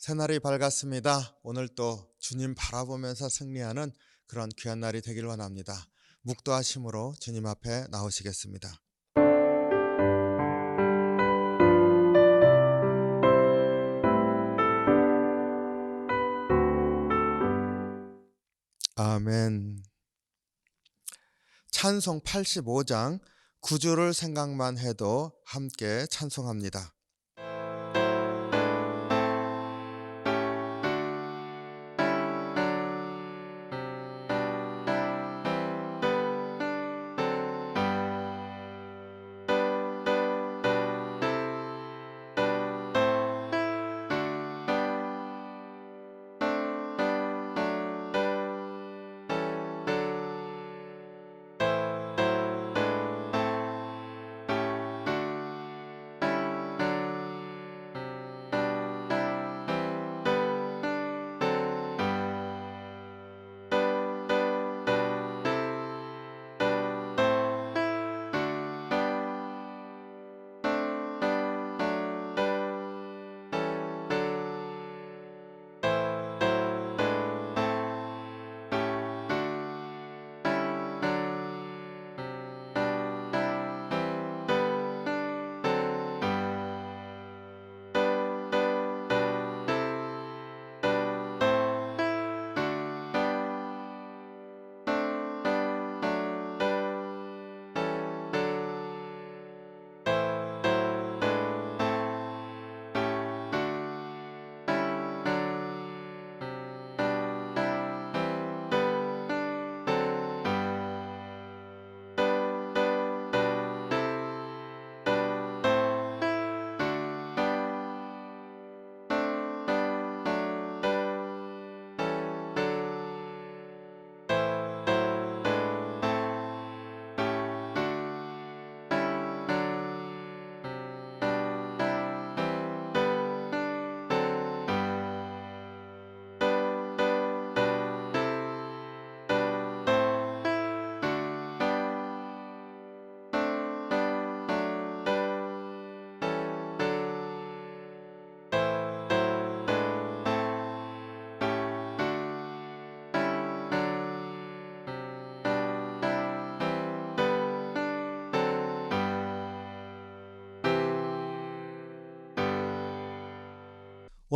새날이 밝았습니다. 오늘 또 주님 바라보면서 승리하는 그런 귀한 날이 되길 원합니다. 묵도하심으로 주님 앞에 나오시겠습니다. 아멘. 찬송 85장 9주를 생각만 해도 함께 찬송합니다.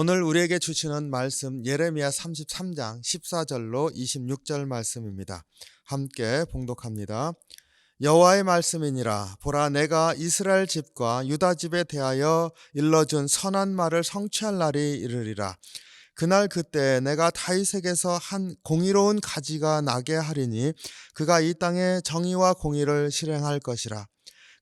오늘 우리에게 주시는 말씀 예레미야 33장 14절로 26절 말씀입니다. 함께 봉독합니다. 여호와의 말씀이니라. 보라, 내가 이스라엘 집과 유다 집에 대하여 일러준 선한 말을 성취할 날이 이르리라. 그날 그때 내가 다윗에게서 한 공의로운 가지가 나게 하리니 그가 이 땅에 정의와 공의를 실행할 것이라.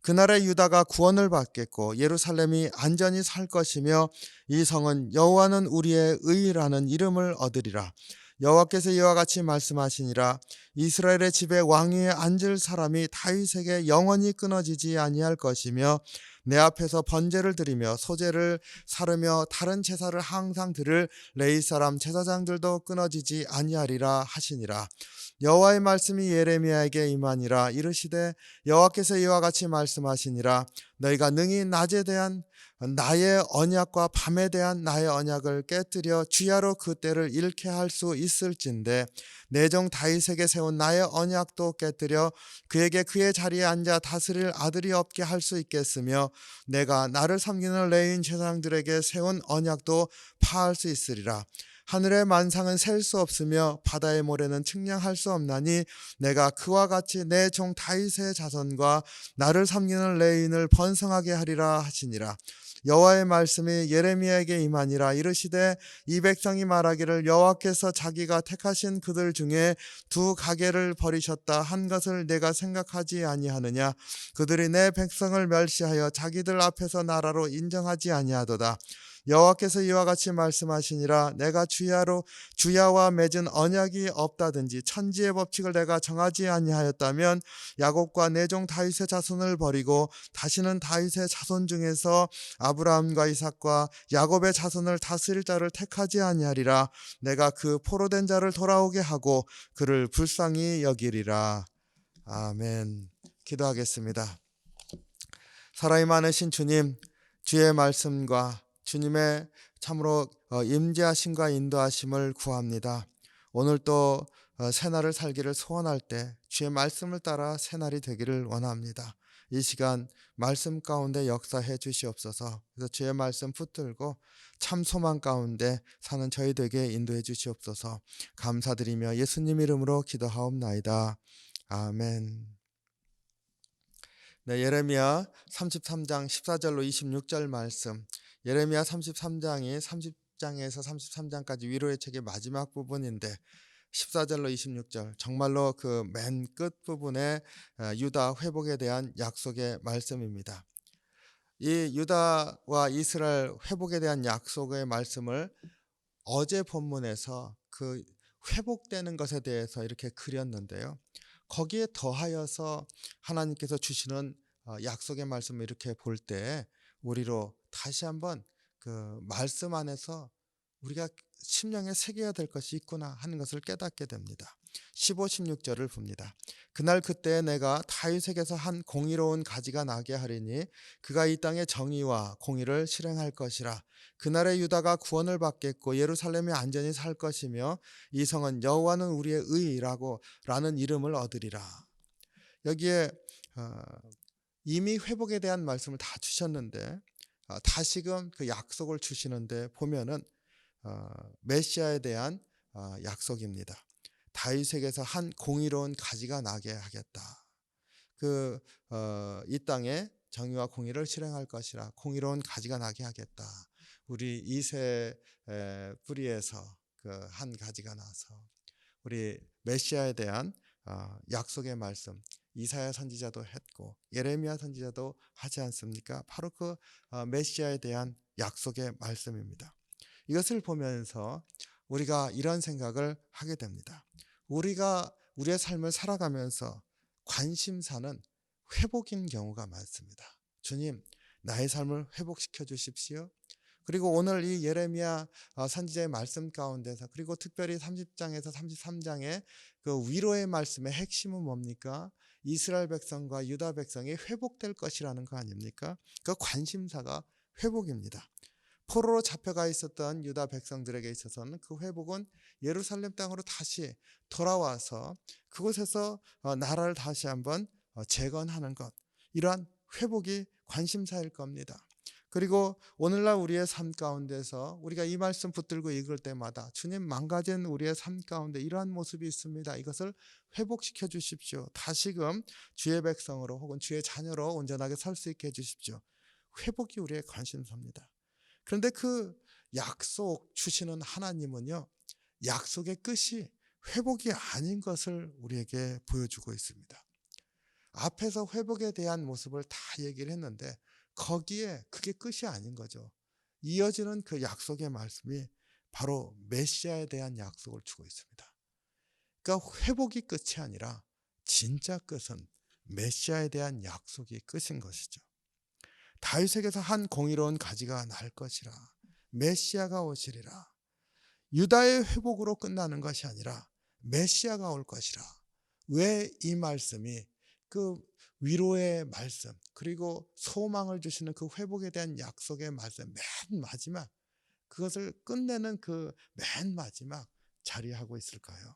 그날에 유다가 구원을 받겠고 예루살렘이 안전히 살 것이며 이 성은 여호와는 우리의 의라는 이름을 얻으리라. 여호와께서 이와 같이 말씀하시니라. 이스라엘의 집에 왕위에 앉을 사람이 다윗에게 영원히 끊어지지 아니할 것이며 내 앞에서 번제를 드리며 소제를 사르며 다른 제사를 항상 드릴 레위 사람 제사장들도 끊어지지 아니하리라 하시니라. 여호와의 말씀이 예레미야에게 임하니라. 이르시되 여호와께서 이와 같이 말씀하시니라. 너희가 능히 낮에 대한 나의 언약과 밤에 대한 나의 언약을 깨뜨려 주야로 그 때를 잃게 할 수 있을진데 내 종 다윗에게 세운 나의 언약도 깨뜨려 그에게 그의 자리에 앉아 다스릴 아들이 없게 할 수 있겠으며 내가 나를 섬기는 레위인 제사장들에게 세운 언약도 파할 수 있으리라. 하늘의 만상은 셀 수 없으며 바다의 모래는 측량할 수 없나니 내가 그와 같이 내 종 다윗의 자손과 나를 섬기는 레위인을 번성하게 하리라 하시니라. 여호와의 말씀이 예레미야에게 임하니라. 이르시되 이 백성이 말하기를 여호와께서 자기가 택하신 그들 중에 두 가게를 버리셨다 한 것을 내가 생각하지 아니하느냐. 그들이 내 백성을 멸시하여 자기들 앞에서 나라로 인정하지 아니하도다. 여호와께서 이와 같이 말씀하시니라. 내가 주야와 맺은 언약이 없다든지 천지의 법칙을 내가 정하지 아니하였다면 야곱과 내 종 다윗의 자손을 버리고 다시는 다윗의 자손 중에서 아브라함과 이삭과 야곱의 자손을 다스릴 자를 택하지 아니하리라. 내가 그 포로된 자를 돌아오게 하고 그를 불쌍히 여기리라. 아멘. 기도하겠습니다. 사랑이 많으신 주님, 주의 말씀과 주님의 참으로 임재하심과 인도하심을 구합니다. 오늘 또 새날을 살기를 소원할 때 주의 말씀을 따라 새날이 되기를 원합니다. 이 시간 말씀 가운데 역사해 주시옵소서. 그래서 주의 말씀 붙들고 참 소망 가운데 사는 저희 되게 인도해 주시옵소서. 감사드리며 예수님 이름으로 기도하옵나이다. 아멘. 네, 예레미야 33장 14절로 26절 말씀. 예레미야 33장이 30장에서 33장까지 위로의 책의 마지막 부분인데 14절로 26절 정말로 그 맨 끝 부분에 유다 회복에 대한 약속의 말씀입니다. 이 유다와 이스라엘 회복에 대한 약속의 말씀을 어제 본문에서 그 회복되는 것에 대해서 이렇게 그렸는데요. 거기에 더하여서 하나님께서 주시는 약속의 말씀을 이렇게 볼 때 우리로 다시 한번 그 말씀 안에서 우리가 심령에 새겨야 될 것이 있구나 하는 것을 깨닫게 됩니다. 15, 16절을 봅니다. 그날 그때 내가 다윗에게서 한 공의로운 가지가 나게 하리니 그가 이 땅에 정의와 공의를 실행할 것이라. 그날에 유다가 구원을 받겠고 예루살렘이 안전히 살 것이며 이 성은 여호와는 우리의 의라고 라는 이름을 얻으리라. 여기에 이미 회복에 대한 말씀을 다 주셨는데 다시금 그 약속을 주시는데 보면은 메시아에 대한 약속입니다. 다윗에게서 한 공의로운 가지가 나게 하겠다. 이 땅에 정의와 공의를 실행할 것이라. 공의로운 가지가 나게 하겠다. 우리 이세 뿌리에서 그 한 가지가 나서 우리 메시아에 대한 약속의 말씀 이사야 선지자도 했고 예레미야 선지자도 하지 않습니까? 바로 그 메시아에 대한 약속의 말씀입니다. 이것을 보면서 우리가 이런 생각을 하게 됩니다. 우리가 우리의 삶을 살아가면서 관심사는 회복인 경우가 많습니다. 주님, 나의 삶을 회복시켜 주십시오. 그리고 오늘 이 예레미야 선지자의 말씀 가운데서 그리고 특별히 30장에서 33장의 그 위로의 말씀의 핵심은 뭡니까? 이스라엘 백성과 유다 백성이 회복될 것이라는 거 아닙니까? 그 관심사가 회복입니다. 포로로 잡혀가 있었던 유다 백성들에게 있어서는 그 회복은 예루살렘 땅으로 다시 돌아와서 그곳에서 나라를 다시 한번 재건하는 것, 이러한 회복이 관심사일 겁니다. 그리고 오늘날 우리의 삶 가운데서 우리가 이 말씀 붙들고 읽을 때마다 주님, 망가진 우리의 삶 가운데 이러한 모습이 있습니다. 이것을 회복시켜 주십시오. 다시금 주의 백성으로 혹은 주의 자녀로 온전하게 설 수 있게 해주십시오. 회복이 우리의 관심사입니다. 그런데 그 약속 주시는 하나님은요, 약속의 끝이 회복이 아닌 것을 우리에게 보여주고 있습니다. 앞에서 회복에 대한 모습을 다 얘기를 했는데 거기에 그게 끝이 아닌 거죠. 이어지는 그 약속의 말씀이 바로 메시아에 대한 약속을 주고 있습니다. 그러니까 회복이 끝이 아니라 진짜 끝은 메시아에 대한 약속이 끝인 것이죠. 다윗에게서 한 공의로운 가지가 날 것이라. 메시아가 오시리라. 유다의 회복으로 끝나는 것이 아니라 메시아가 올 것이라. 왜 이 말씀이 그 위로의 말씀 그리고 소망을 주시는 그 회복에 대한 약속의 말씀 맨 마지막 그것을 끝내는 그 맨 마지막 자리하고 있을까요?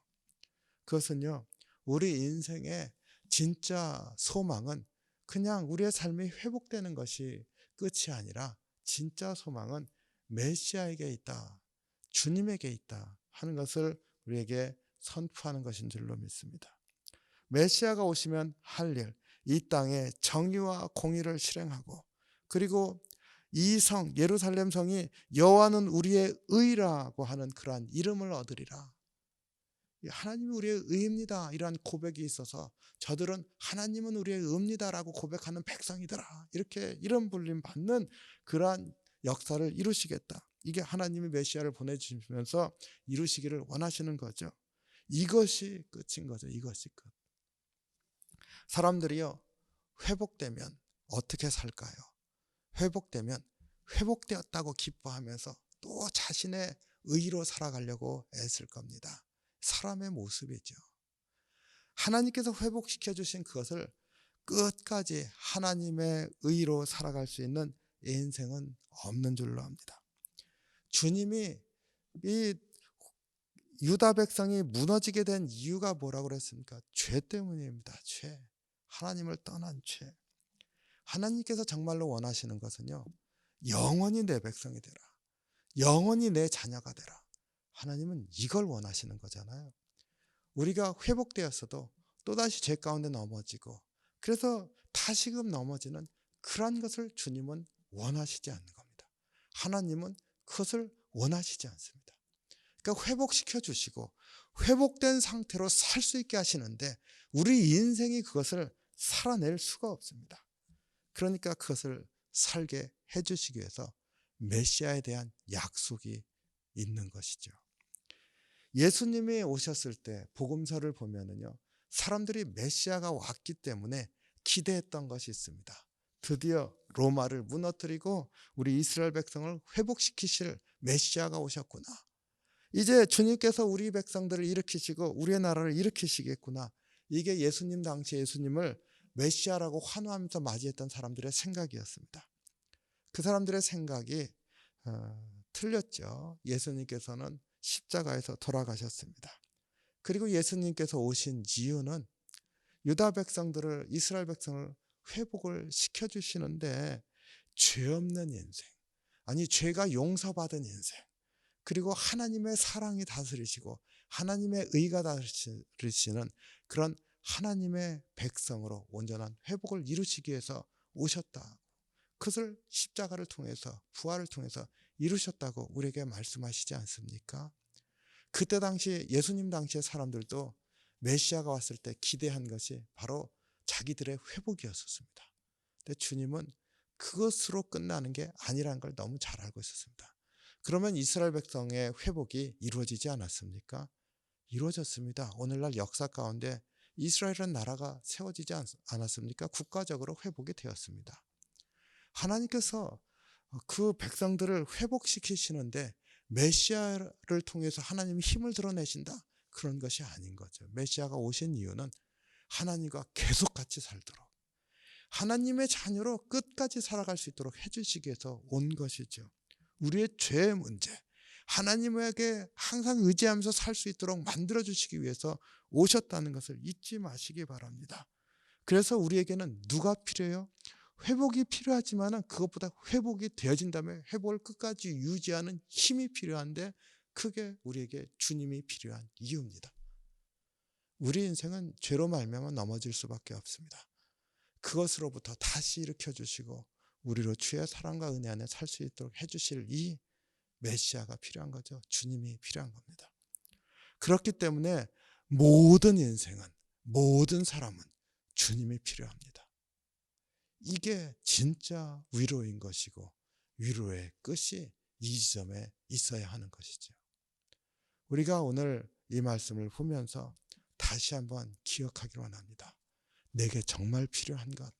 그것은요, 우리 인생의 진짜 소망은 그냥 우리의 삶이 회복되는 것이 끝이 아니라 진짜 소망은 메시아에게 있다, 주님에게 있다 하는 것을 우리에게 선포하는 것인 줄로 믿습니다. 메시아가 오시면 할 일, 이 땅에 정의와 공의를 실행하고 그리고 이 성, 예루살렘 성이 여호와는 우리의 의라고 하는 그러한 이름을 얻으리라. 하나님이 우리의 의입니다. 이러한 고백이 있어서 저들은 하나님은 우리의 의입니다라고 고백하는 백성이더라. 이렇게 이름 불림 받는 그러한 역사를 이루시겠다. 이게 하나님이 메시아를 보내주시면서 이루시기를 원하시는 거죠. 이것이 끝인 거죠. 이것이 끝. 사람들이요, 회복되면 어떻게 살까요? 회복되면 회복되었다고 기뻐하면서 또 자신의 의로 살아가려고 애쓸 겁니다. 사람의 모습이죠. 하나님께서 회복시켜 주신 그것을 끝까지 하나님의 의로 살아갈 수 있는 인생은 없는 줄로 압니다. 주님이 이 유다 백성이 무너지게 된 이유가 뭐라고 그랬습니까? 죄 때문입니다. 죄. 하나님을 떠난 죄. 하나님께서 정말로 원하시는 것은요, 영원히 내 백성이 되라. 영원히 내 자녀가 되라. 하나님은 이걸 원하시는 거잖아요. 우리가 회복되었어도 또다시 죄 가운데 넘어지고, 그래서 다시금 넘어지는 그런 것을 주님은 원하시지 않는 겁니다. 하나님은 그것을 원하시지 않습니다. 그러니까 회복시켜 주시고 회복된 상태로 살 수 있게 하시는데 우리 인생이 그것을 살아낼 수가 없습니다. 그러니까 그것을 살게 해주시기 위해서 메시아에 대한 약속이 있는 것이죠. 예수님이 오셨을 때 복음서를 보면은요, 사람들이 메시아가 왔기 때문에 기대했던 것이 있습니다. 드디어 로마를 무너뜨리고 우리 이스라엘 백성을 회복시키실 메시아가 오셨구나. 이제 주님께서 우리 백성들을 일으키시고 우리의 나라를 일으키시겠구나. 이게 예수님 당시 예수님을 메시아라고 환호하면서 맞이했던 사람들의 생각이었습니다. 그 사람들의 생각이 틀렸죠. 예수님께서는 십자가에서 돌아가셨습니다. 그리고 예수님께서 오신 이유는 유다 백성들을, 이스라엘 백성을 회복을 시켜주시는데 죄 없는 인생, 아니 죄가 용서받은 인생, 그리고 하나님의 사랑이 다스리시고 하나님의 의가 다스리시는 그런 하나님의 백성으로 온전한 회복을 이루시기 위해서 오셨다. 그것을 십자가를 통해서, 부활을 통해서 이루셨다고 우리에게 말씀하시지 않습니까? 그때 당시 예수님 당시의 사람들도 메시아가 왔을 때 기대한 것이 바로 자기들의 회복이었습니다. 근데 주님은 그것으로 끝나는 게 아니라는 걸 너무 잘 알고 있었습니다. 그러면 이스라엘 백성의 회복이 이루어지지 않았습니까? 이루어졌습니다. 오늘날 역사 가운데 이스라엘은 나라가 세워지지 않았습니까? 국가적으로 회복이 되었습니다. 하나님께서 그 백성들을 회복시키시는데 메시아를 통해서 하나님이 힘을 드러내신다? 그런 것이 아닌 거죠. 메시아가 오신 이유는 하나님과 계속 같이 살도록, 하나님의 자녀로 끝까지 살아갈 수 있도록 해주시기 위해서 온 것이죠. 우리의 죄의 문제, 하나님에게 항상 의지하면서 살 수 있도록 만들어주시기 위해서 오셨다는 것을 잊지 마시기 바랍니다. 그래서 우리에게는 누가 필요해요? 회복이 필요하지만 그것보다 회복이 되어진 다음에 회복을 끝까지 유지하는 힘이 필요한데 그게 우리에게 주님이 필요한 이유입니다. 우리 인생은 죄로 말미암아 넘어질 수밖에 없습니다. 그것으로부터 다시 일으켜주시고 우리로 주의 사랑과 은혜 안에 살 수 있도록 해주실 이 메시아가 필요한 거죠. 주님이 필요한 겁니다. 그렇기 때문에 모든 인생은, 모든 사람은 주님이 필요합니다. 이게 진짜 위로인 것이고 위로의 끝이 이 지점에 있어야 하는 것이죠. 우리가 오늘 이 말씀을 보면서 다시 한번 기억하기를 원합니다. 내게 정말 필요한 것,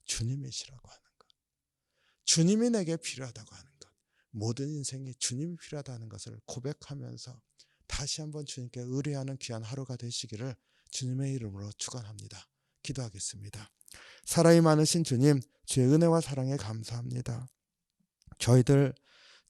주님이시라고 하는 것. 주님이 내게 필요하다고 하는 것. 모든 인생이 주님이 필요하다는 것을 고백하면서 다시 한번 주님께 의뢰하는 귀한 하루가 되시기를 주님의 이름으로 축원합니다. 기도하겠습니다. 사랑이 많으신 주님, 주의 은혜와 사랑에 감사합니다. 저희들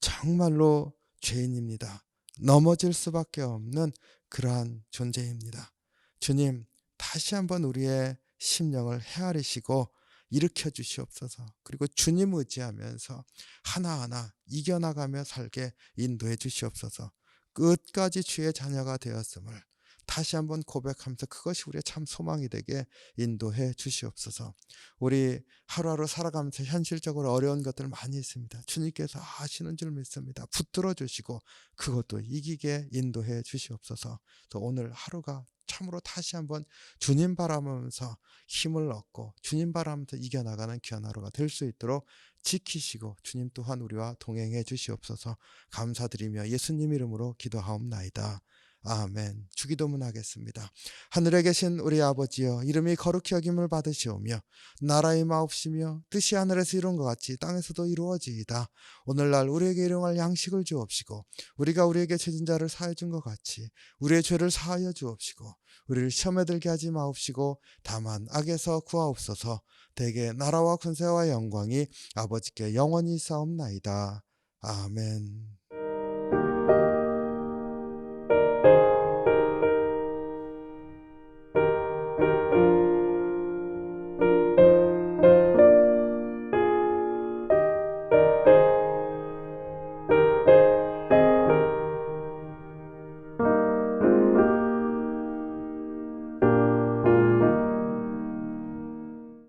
정말로 죄인입니다. 넘어질 수밖에 없는 그러한 존재입니다. 주님, 다시 한번 우리의 심령을 헤아리시고 일으켜 주시옵소서. 그리고 주님 의지하면서 하나하나 이겨나가며 살게 인도해 주시옵소서. 끝까지 주의 자녀가 되었음을 다시 한번 고백하면서 그것이 우리의 참 소망이 되게 인도해 주시옵소서. 우리 하루하루 살아가면서 현실적으로 어려운 것들 많이 있습니다. 주님께서 아시는 줄 믿습니다. 붙들어 주시고 그것도 이기게 인도해 주시옵소서. 또 오늘 하루가 참으로 다시 한번 주님 바라보면서 힘을 얻고 주님 바라면서 이겨나가는 귀한 하루가 될 수 있도록 지키시고 주님 또한 우리와 동행해 주시옵소서. 감사드리며 예수님 이름으로 기도하옵나이다. 아멘. 주기도문 하겠습니다. 하늘에 계신 우리 아버지여, 이름이 거룩히 여김을 받으시오며 나라의 마옵시며 뜻이 하늘에서 이룬 것 같이 땅에서도 이루어지이다. 오늘날 우리에게 일용할 양식을 주옵시고 우리가 우리에게 죄진 자를 사하여 준 것 같이 우리의 죄를 사하여 주옵시고 우리를 시험에 들게 하지 마옵시고 다만 악에서 구하옵소서. 대개 나라와 권세와 영광이 아버지께 영원히 있사옵나이다. 아멘.